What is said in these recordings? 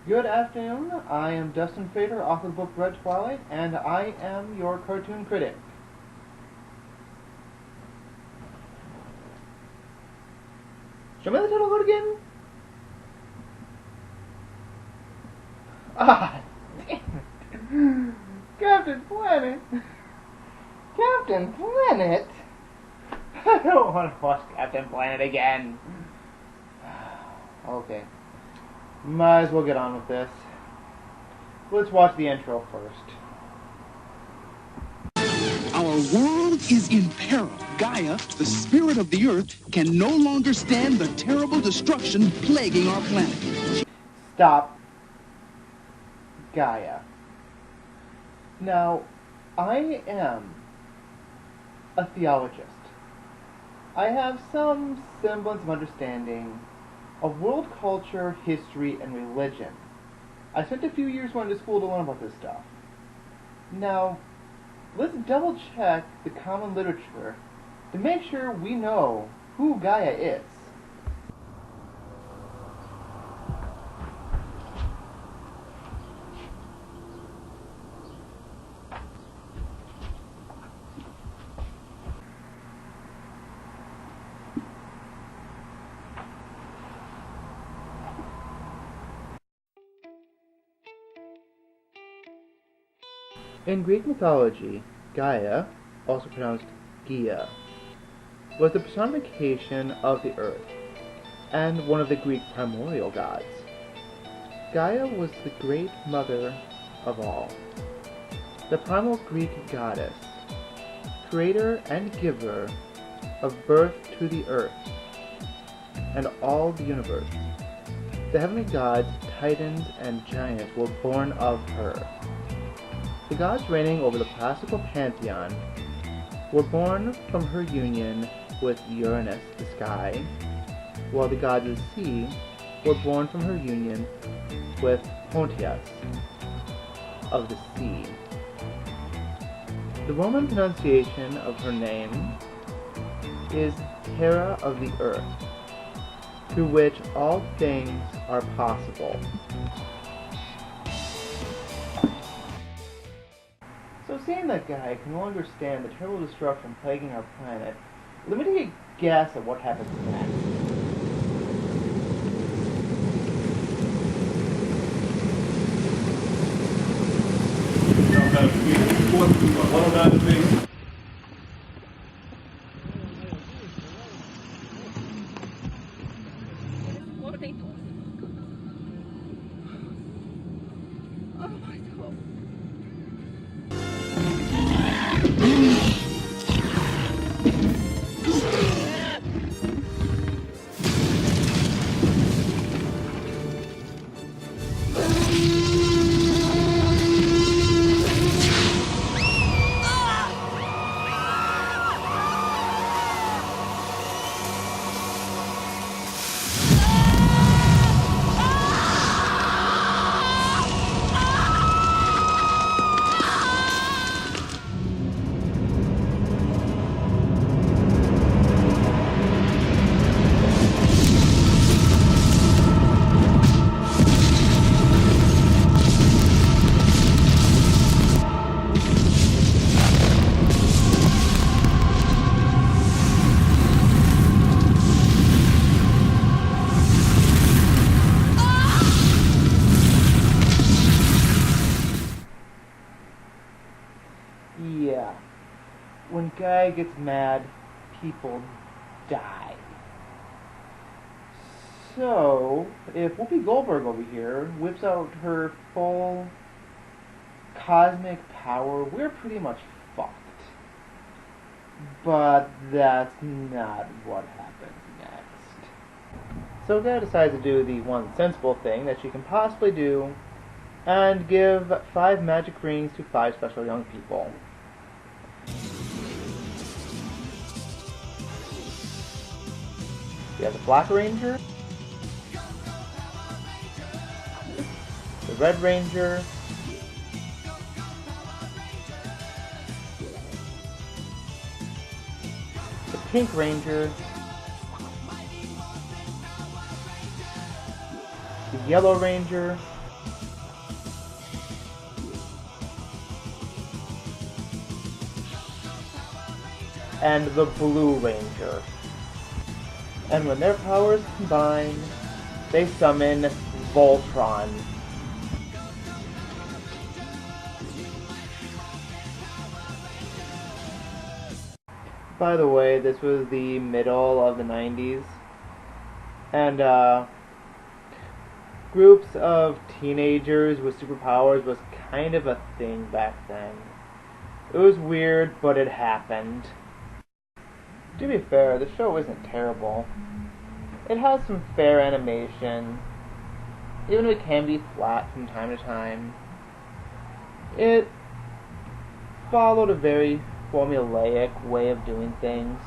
Good afternoon, I am Dustin Feyder, author of the book Red Twilight, and I am your cartoon critic. Show me the title code again? Ah, damn it. Captain Planet! Captain Planet? I don't want to watch Captain Planet again. Okay. Might as well get on with this. Let's watch the intro first. Our world is in peril. Gaia, the spirit of the earth, can no longer stand the terrible destruction plaguing our planet. Stop. Gaia. Now, I am a theologist. I have some semblance of understanding of world culture, history, and religion. I spent a few years going to school to learn about this stuff. Now, let's double check the common literature to make sure we know who Gaia is. In Greek mythology, Gaia, also pronounced Gaia, was the personification of the earth, and one of the Greek primordial gods. Gaia was the great mother of all, the primal Greek goddess, creator and giver of birth to the earth and all the universe. The heavenly gods, titans, and giants were born of her. The gods reigning over the classical pantheon were born from her union with Uranus, the sky, while the gods of the sea were born from her union with Pontius, of the sea. The Roman pronunciation of her name is Terra of the earth, through which all things are possible. So seeing that Gaia can no longer stand the terrible destruction plaguing our planet, let me take a guess at what happens next. Yeah, when Gaia gets mad, people die. So, if Whoopi Goldberg over here whips out her full cosmic power, we're pretty much fucked. But that's not what happens next. So Gaia decides to do the one sensible thing that she can possibly do, and give 5 magic rings to 5 special young people. We have the Black Ranger, the Red Ranger, the Pink Ranger, the Yellow Ranger, and the Blue Ranger. And when their powers combine, they summon Voltron. By the way, this was the middle of the 90s, and groups of teenagers with superpowers was kind of a thing back then. It was weird, but it happened. To be fair, the show isn't terrible. It has some fair animation, even if it can be flat from time to time. It followed a very formulaic way of doing things.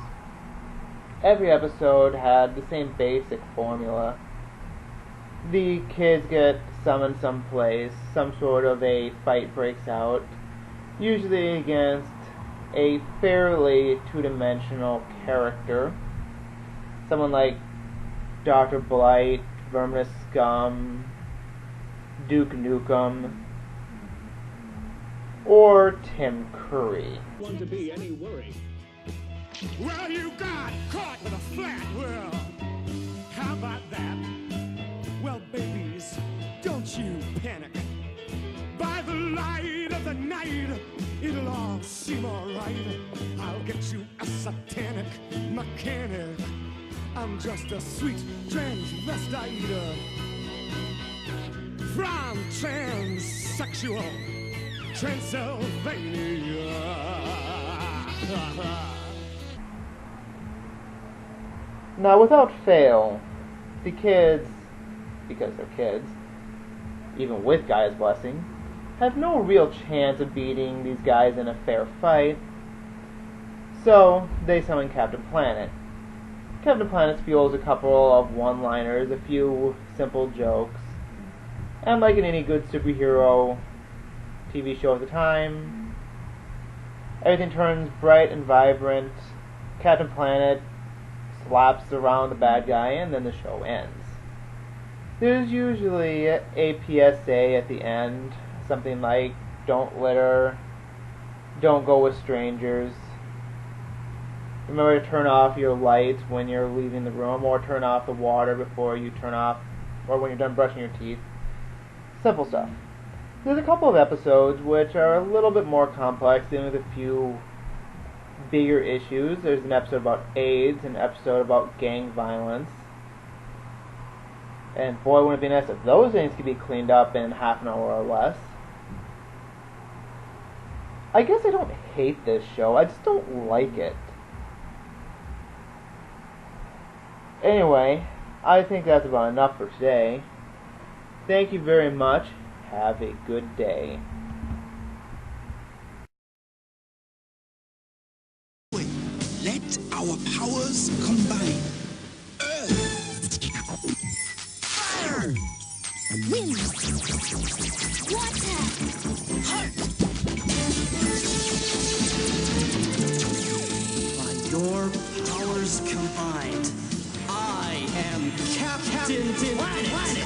Every episode had the same basic formula. The kids get summoned someplace, some sort of a fight breaks out, usually against a fairly two-dimensional character. Someone like Dr. Blight, Verminous Scum, Duke Nukem, or Tim Curry. Want to be any worry? Well, you got caught with a flat world. How about that? Well, babies, don't you panic. By the light of the night, it'll all seem alright. I'll get you a satanic mechanic. I'm just a sweet transvestite from transsexual Transylvania. Now, without fail, the kids, because they're kids, even with Gaia's blessing, have no real chance of beating these guys in a fair fight. So, they summon Captain Planet. Captain Planet spews a couple of one-liners, a few simple jokes, and like in any good superhero TV show at the time, everything turns bright and vibrant. Captain Planet slaps around the bad guy, and then the show ends. There's usually a PSA at the end, something like, don't litter, don't go with strangers, remember to turn off your lights when you're leaving the room, or turn off the water before you turn off, or when you're done brushing your teeth. Simple stuff. There's a couple of episodes which are a little bit more complex, dealing with a few bigger issues. There's an episode about AIDS, an episode about gang violence. And boy, wouldn't it be nice if those things could be cleaned up in half an hour or less. I guess I don't hate this show, I just don't like it. Anyway, I think that's about enough for today. Thank you very much. Have a good day. Let our powers combine. Earth, fire, wind, water, heart. By your powers combined, I am Captain Planet.